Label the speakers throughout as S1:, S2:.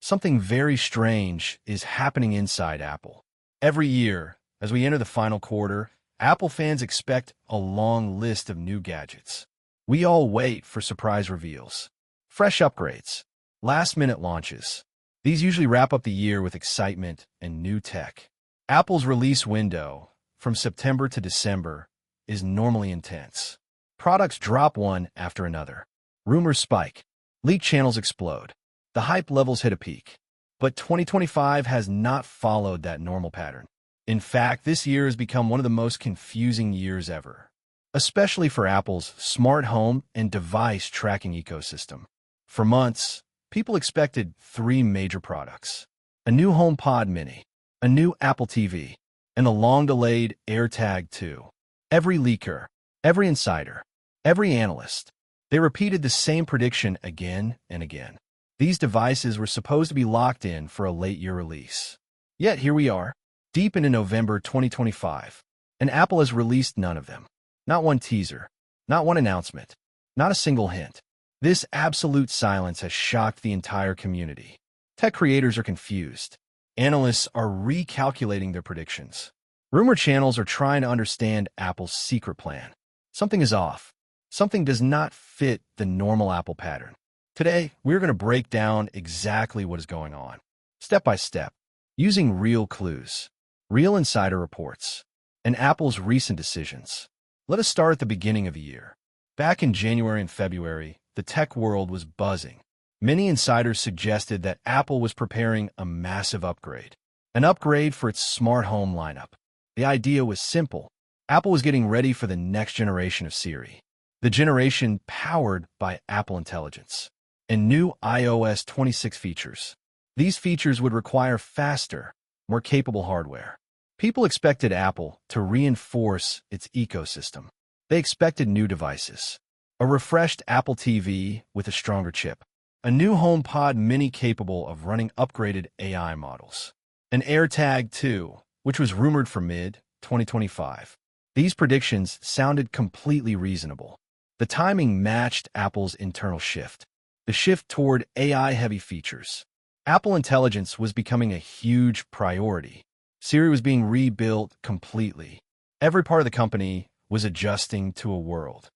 S1: something very strange is happening inside Apple. Every year, as we enter the final quarter, Apple fans expect a long list of new gadgets. We all wait for surprise reveals, fresh upgrades, last-minute launches. These usually wrap up the year with excitement and new tech. Apple's release window, from September to December, is normally intense. Products drop one after another. Rumors spike. Leak channels explode. The hype levels hit a peak. But 2025 has not followed that normal pattern. In fact, this year has become one of the most confusing years ever, especially for Apple's smart home and device tracking ecosystem. For months, people expected three major products: a new HomePod mini, a new Apple TV, and a long-delayed AirTag 2. Every leaker, every insider, every analyst, they repeated the same prediction again and again. These devices were supposed to be locked in for a late-year release. Yet here we are, deep into November 2025, and Apple has released none of them. Not one teaser, not one announcement, not a single hint. This absolute silence has shocked the entire community. Tech creators are confused. Analysts are recalculating their predictions. Rumor channels are trying to understand Apple's secret plan. Something is off. Something does not fit the normal Apple pattern. Today, we're going to break down exactly what is going on, step by step, using real clues, real insider reports, and Apple's recent decisions. Let us start at the beginning of the year. Back in January and February, the tech world was buzzing. Many insiders suggested that Apple was preparing a massive upgrade, an upgrade for its smart home lineup. The idea was simple. Apple was getting ready for the next generation of Siri, the generation powered by Apple Intelligence, and new iOS 26 features. These features would require faster, more capable hardware. People expected Apple to reinforce its ecosystem. They expected new devices, a refreshed Apple TV with a stronger chip, a new HomePod mini capable of running upgraded AI models, an AirTag 2, which was rumored for mid-2025. These predictions sounded completely reasonable. The timing matched Apple's internal shift, the shift toward AI-heavy features. Apple Intelligence was becoming a huge priority. Siri was being rebuilt completely. Every part of the company was adjusting to a world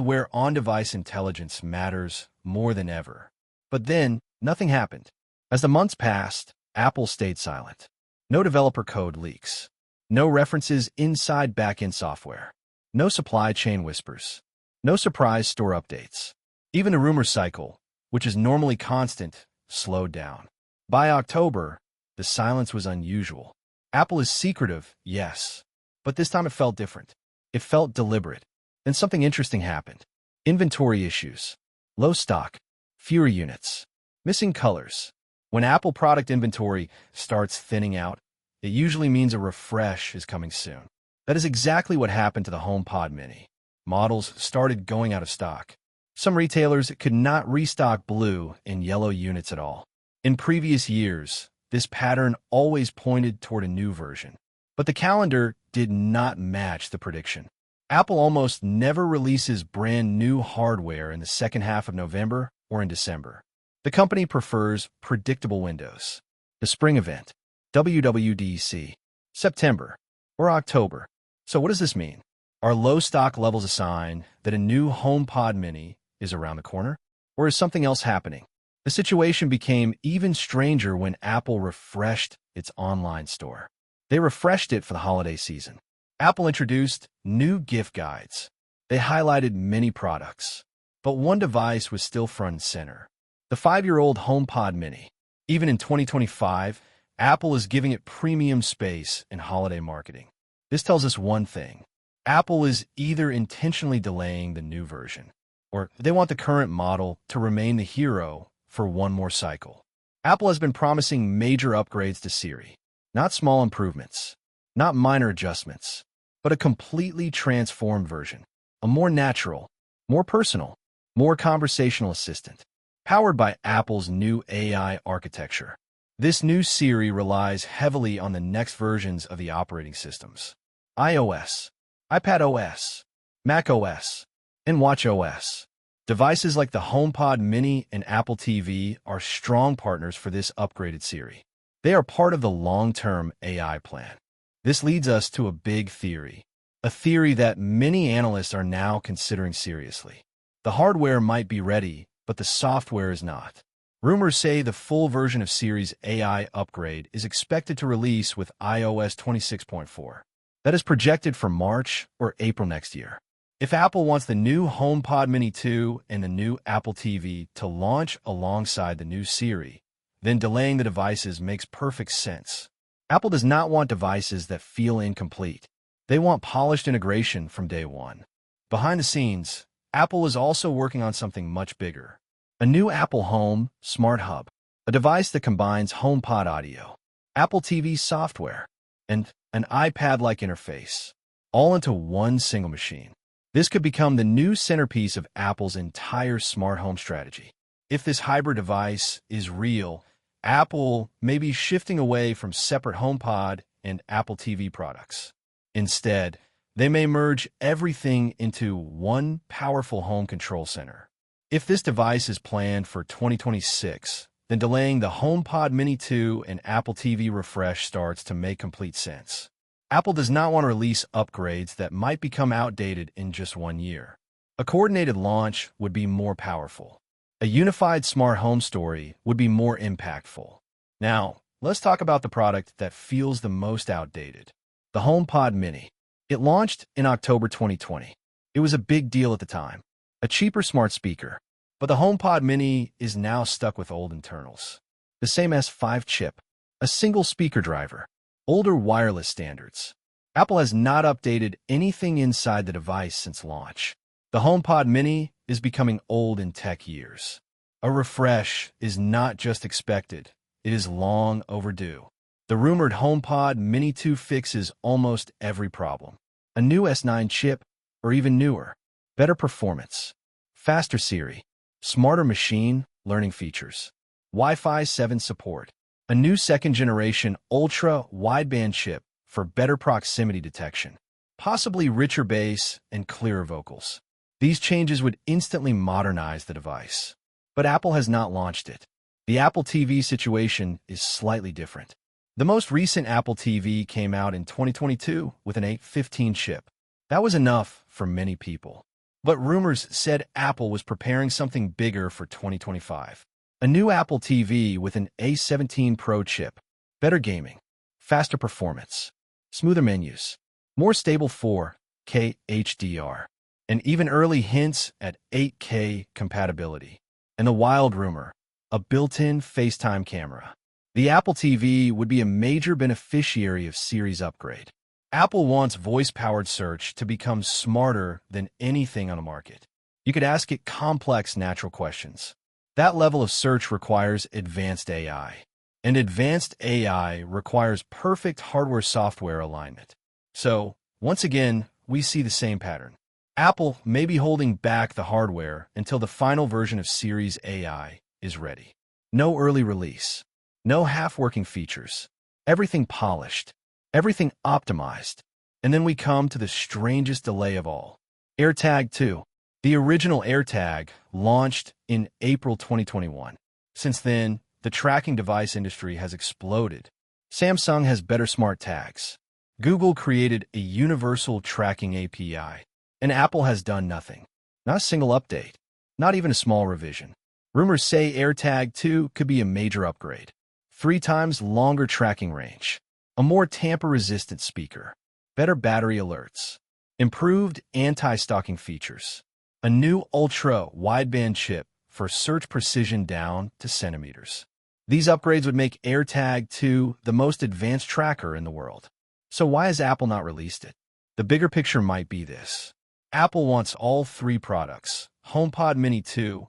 S1: where on-device intelligence matters more than ever. But then, nothing happened. As the months passed, Apple stayed silent. No developer code leaks. No references inside back-end software. No supply chain whispers. No surprise store updates. Even the rumor cycle, which is normally constant, slowed down. By October, the silence was unusual. Apple is secretive, yes, but this time it felt different. It felt deliberate. Then something interesting happened. Inventory issues. Low stock. Fewer units. Missing colors. When Apple product inventory starts thinning out, it usually means a refresh is coming soon. That is exactly what happened to the HomePod mini. Models started going out of stock. Some retailers could not restock blue and yellow units at all. In previous years, this pattern always pointed toward a new version. But the calendar did not match the prediction. Apple almost never releases brand new hardware in the second half of November or in December. The company prefers predictable windows. The spring event, WWDC, September, or October. So what does this mean? Are low stock levels a sign that a new HomePod mini is around the corner? Or is something else happening? The situation became even stranger when Apple refreshed its online store. They refreshed it for the holiday season. Apple introduced new gift guides. They highlighted many products. But one device was still front and center: the 5-year-old HomePod mini. Even in 2025, Apple is giving it premium space in holiday marketing. This tells us one thing. Apple is either intentionally delaying the new version, or they want the current model to remain the hero for one more cycle. Apple has been promising major upgrades to Siri. Not small improvements, not minor adjustments, but a completely transformed version. A more natural, more personal, more conversational assistant, powered by Apple's new AI architecture. This new Siri relies heavily on the next versions of the operating systems: iOS, iPadOS, macOS, and watchOS. Devices like the HomePod Mini and Apple TV are strong partners for this upgraded series. They are part of the long-term AI plan. This leads us to a big theory, a theory that many analysts are now considering seriously. The hardware might be ready, but the software is not. Rumors say the full version of Series AI upgrade is expected to release with iOS 26.4. That is projected for March or April next year. If Apple wants the new HomePod Mini 2 and the new Apple TV to launch alongside the new Siri, then delaying the devices makes perfect sense. Apple does not want devices that feel incomplete. They want polished integration from day one. Behind the scenes, Apple is also working on something much bigger. A new Apple Home Smart Hub, a device that combines HomePod audio, Apple TV software, and an iPad-like interface, all into one single machine. This could become the new centerpiece of Apple's entire smart home strategy. If this hybrid device is real, Apple may be shifting away from separate HomePod and Apple TV products. Instead, they may merge everything into one powerful home control center. If this device is planned for 2026, then delaying the HomePod Mini 2 and Apple TV refresh starts to make complete sense. Apple does not want to release upgrades that might become outdated in just 1 year. A coordinated launch would be more powerful. A unified smart home story would be more impactful. Now, let's talk about the product that feels the most outdated. The HomePod Mini. It launched in October 2020. It was a big deal at the time. A cheaper smart speaker. But the HomePod Mini is now stuck with old internals. The same S5 chip. A single speaker driver. Older wireless standards. Apple has not updated anything inside the device since launch. The HomePod Mini is becoming old in tech years. A refresh is not just expected, it is long overdue. The rumored HomePod Mini 2 fixes almost every problem. A new S9 chip, or even newer. Better performance. Faster Siri. Smarter machine learning features. Wi-Fi 7 support. A new second-generation ultra-wideband chip for better proximity detection. Possibly richer bass and clearer vocals. These changes would instantly modernize the device. But Apple has not launched it. The Apple TV situation is slightly different. The most recent Apple TV came out in 2022 with an A15 chip. That was enough for many people. But rumors said Apple was preparing something bigger for 2025. A new Apple TV with an A17 Pro chip. Better gaming. Faster performance. Smoother menus. More stable 4K HDR. And even early hints at 8K compatibility. And the wild rumor, a built-in FaceTime camera. The Apple TV would be a major beneficiary of Siri's upgrade. Apple wants voice-powered search to become smarter than anything on the market. You could ask it complex natural questions. That level of search requires advanced AI. And advanced AI requires perfect hardware-software alignment. So, once again, we see the same pattern. Apple may be holding back the hardware until the final version of Series AI is ready. No early release. No half-working features. Everything polished. Everything optimized. And then we come to the strangest delay of all. AirTag 2. The original AirTag launched in April 2021. Since then, the tracking device industry has exploded. Samsung has better smart tags. Google created a universal tracking API. And Apple has done nothing. Not a single update. Not even a small revision. Rumors say AirTag 2 could be a major upgrade. 3 times longer tracking range. A more tamper-resistant speaker. Better battery alerts. Improved anti-stalking features. A new ultra-wideband chip for search precision down to centimeters. These upgrades would make AirTag 2 the most advanced tracker in the world. So why has Apple not released it? The bigger picture might be this. Apple wants all 3 products, HomePod Mini 2,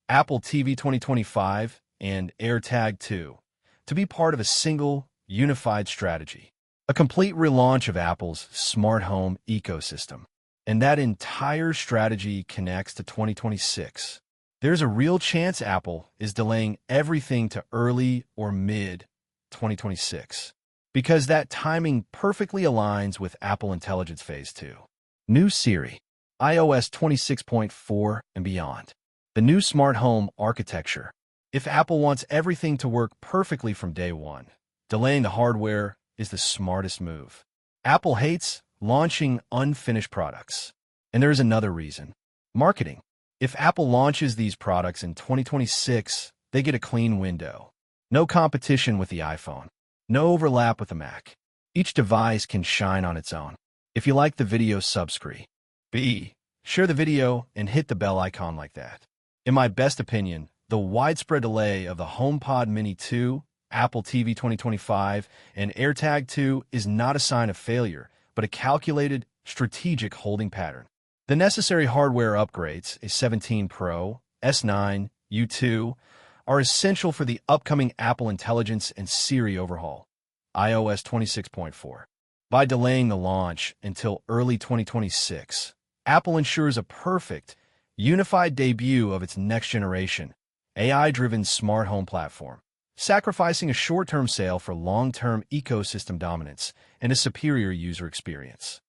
S1: Apple TV 2025, and AirTag 2, to be part of a single, unified strategy. A complete relaunch of Apple's smart home ecosystem. And that entire strategy connects to 2026. There's a real chance Apple is delaying everything to early or mid-2026, because that timing perfectly aligns with Apple Intelligence Phase 2. New Siri, iOS 26.4 and beyond. The new smart home architecture. If Apple wants everything to work perfectly from day one, delaying the hardware is the smartest move. Apple hates launching unfinished products. And there is another reason. Marketing. If Apple launches these products in 2026, they get a clean window. No competition with the iPhone. No overlap with the Mac. Each device can shine on its own. If you like the video, subscribe. B. Share the video and hit the bell icon like that. In my best opinion, the widespread delay of the HomePod Mini 2, Apple TV 2025, and AirTag 2 is not a sign of failure, but a calculated, strategic holding pattern. The necessary hardware upgrades, a 17 Pro, S9, U2, are essential for the upcoming Apple Intelligence and Siri overhaul, iOS 26.4. By delaying the launch until early 2026, Apple ensures a perfect, unified debut of its next-generation, AI-driven smart home platform, sacrificing a short-term sale for long-term ecosystem dominance and a superior user experience.